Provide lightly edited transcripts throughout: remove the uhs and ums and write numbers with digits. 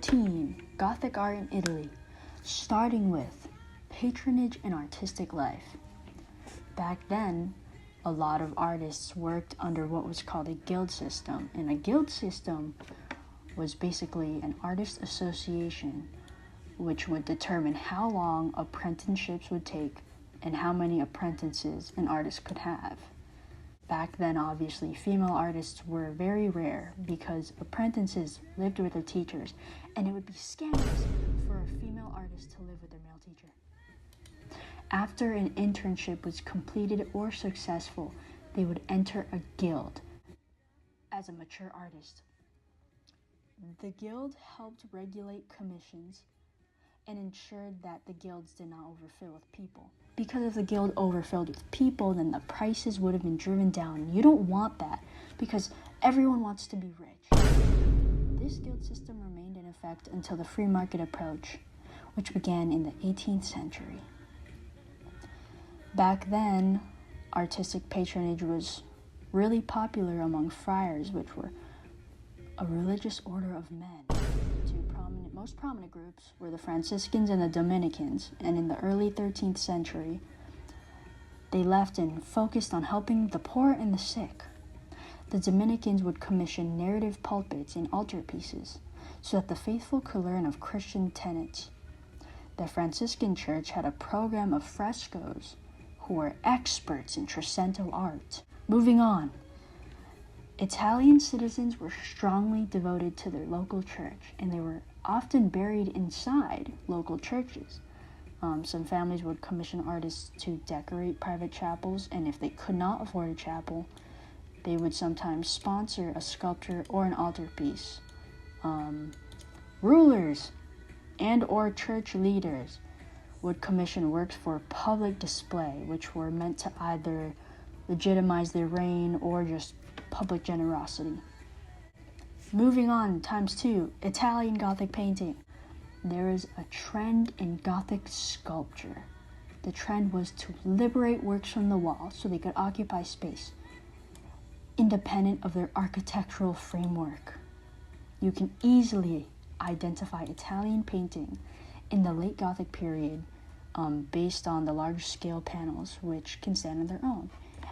13. Gothic art in Italy, starting with patronage and artistic life. Back then, a lot of artists worked under what was called a guild system, and a guild system was basically an artist association which would determine how long apprenticeships would take and how many apprentices an artist could have. Back then, obviously, female artists were very rare because apprentices lived with their teachers, and it would be scandalous for a female artist to live with their male teacher. After an internship was completed or successful, they would enter a guild as a mature artist. The guild helped regulate commissions and ensured that the guilds did not overfill with people. Because if the guild overfilled with people, then the prices would have been driven down. You don't want that because everyone wants to be rich. This guild system remained in effect until the free market approach, which began in the 18th century. Back then, artistic patronage was really popular among friars, which were a religious order of men. Most prominent groups were the Franciscans and the Dominicans, and in the early 13th century, they left and focused on helping the poor and the sick. The Dominicans would commission narrative pulpits and altarpieces so that the faithful could learn of Christian tenets. The Franciscan church had a program of frescoes who were experts in Trecento art. Moving on, Italian citizens were strongly devoted to their local church, and they were often buried inside local churches. Some families would commission artists to decorate private chapels, and if they could not afford a chapel, they would sometimes sponsor a sculpture or an altarpiece. Rulers and or church leaders would commission works for public display, which were meant to either legitimize their reign or just public generosity. Moving on, ×2, Italian Gothic painting. There is a trend in Gothic sculpture. The trend was to liberate works from the wall so they could occupy space, independent of their architectural framework. You can easily identify Italian painting in the late Gothic period based on the large-scale panels, which can stand on their own.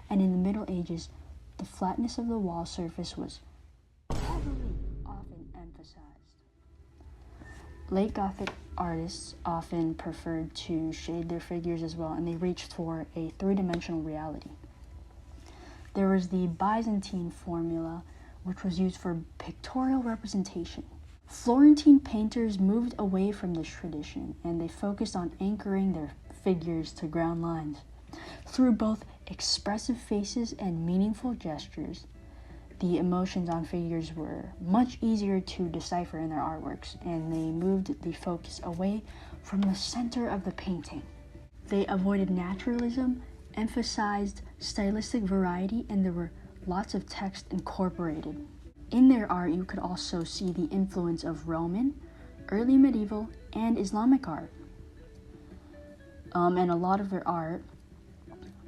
And in the Middle Ages, the flatness of the wall surface was heavily often emphasized. Late Gothic artists often preferred to shade their figures as well, and they reached for a three-dimensional reality. There was the Byzantine formula, which was used for pictorial representation. Florentine painters moved away from this tradition, and they focused on anchoring their figures to ground lines. Through both expressive faces and meaningful gestures, the emotions on figures were much easier to decipher in their artworks, and they moved the focus away from the center of the painting. They avoided naturalism, emphasized stylistic variety, and there were lots of text incorporated. In their art, you could also see the influence of Roman, early medieval, and Islamic art. And a lot of their art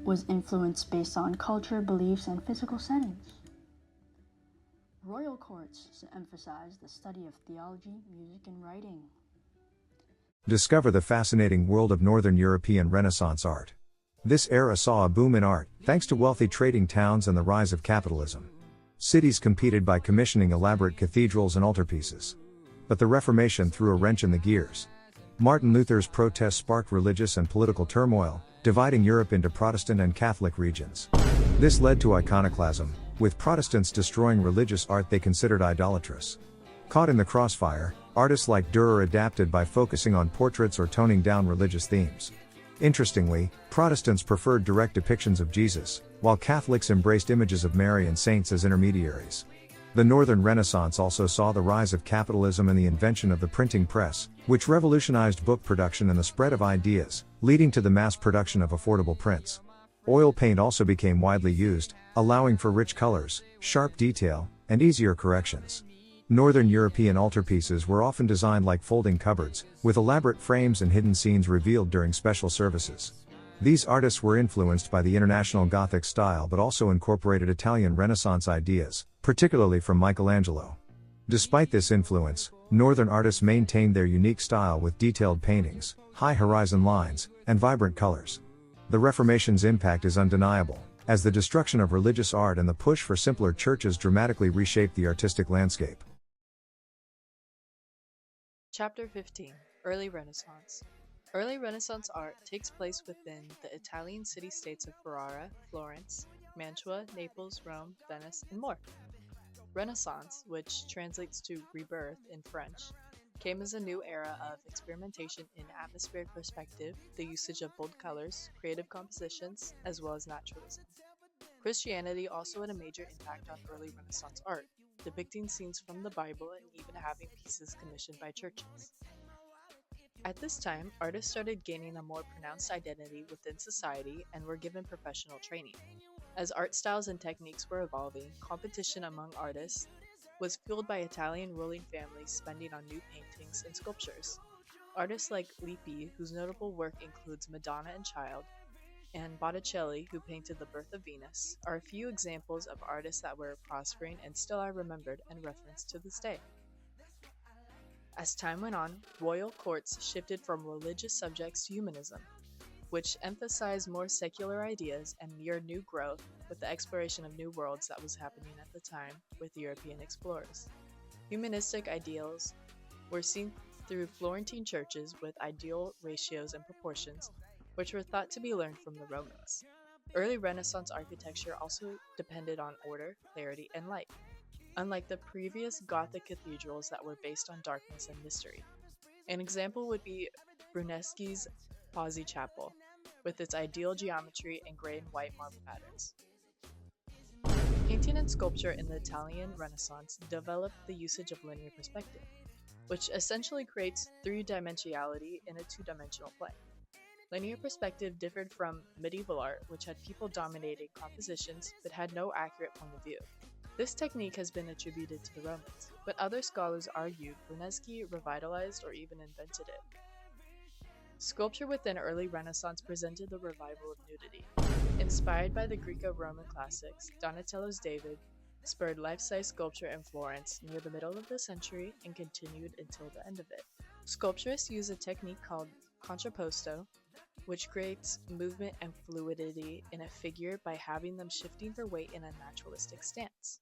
was influenced based on culture, beliefs, and physical settings. Royal courts emphasized the study of theology, music, and writing. Discover the fascinating world of Northern European Renaissance art. This era saw a boom in art, thanks to wealthy trading towns and the rise of capitalism. Cities competed by commissioning elaborate cathedrals and altarpieces. But the Reformation threw a wrench in the gears. Martin Luther's protests sparked religious and political turmoil, dividing Europe into Protestant and Catholic regions. This led to iconoclasm, with Protestants destroying religious art they considered idolatrous. Caught in the crossfire, artists like Dürer adapted by focusing on portraits or toning down religious themes. Interestingly, Protestants preferred direct depictions of Jesus, while Catholics embraced images of Mary and saints as intermediaries. The Northern Renaissance also saw the rise of capitalism and the invention of the printing press, which revolutionized book production and the spread of ideas, leading to the mass production of affordable prints. Oil paint also became widely used, allowing for rich colors, sharp detail, and easier corrections. Northern European altarpieces were often designed like folding cupboards, with elaborate frames and hidden scenes revealed during special services. These artists were influenced by the International Gothic style but also incorporated Italian Renaissance ideas, particularly from Michelangelo. Despite this influence, Northern artists maintained their unique style with detailed paintings, high horizon lines, and vibrant colors. The Reformation's impact is undeniable, as the destruction of religious art and the push for simpler churches dramatically reshaped the artistic landscape. Chapter 15: Early Renaissance. Early Renaissance art takes place within the Italian city-states of Ferrara, Florence, Mantua, Naples, Rome, Venice, and more. Renaissance, which translates to rebirth in French, came as a new era of experimentation in atmospheric perspective, the usage of bold colors, creative compositions, as well as naturalism. Christianity also had a major impact on early Renaissance art, depicting scenes from the Bible and even having pieces commissioned by churches. At this time, artists started gaining a more pronounced identity within society and were given professional training. As art styles and techniques were evolving, competition among artists was fueled by Italian ruling families spending on new paintings and sculptures. Artists like Lippi, whose notable work includes Madonna and Child, and Botticelli, who painted the Birth of Venus, are a few examples of artists that were prospering and still are remembered and referenced to this day. As time went on, royal courts shifted from religious subjects to humanism, which emphasized more secular ideas and mirrored new growth with the exploration of new worlds that was happening at the time with European explorers. Humanistic ideals were seen through Florentine churches with ideal ratios and proportions, which were thought to be learned from the Romans. Early Renaissance architecture also depended on order, clarity, and light, unlike the previous Gothic cathedrals that were based on darkness and mystery. An example would be Brunelleschi's Pazzi Chapel, with its ideal geometry and gray and white marble patterns. Painting and sculpture in the Italian Renaissance developed the usage of linear perspective, which essentially creates three-dimensionality in a two-dimensional plane. Linear perspective differed from medieval art, which had people dominating compositions but had no accurate point of view. This technique has been attributed to the Romans, but other scholars argued Brunelleschi revitalized or even invented it. Sculpture within early Renaissance presented the revival of nudity. Inspired by the Greco-Roman classics, Donatello's David spurred life-size sculpture in Florence near the middle of the century and continued until the end of it. Sculpturists use a technique called contrapposto, which creates movement and fluidity in a figure by having them shifting for weight in a naturalistic stance.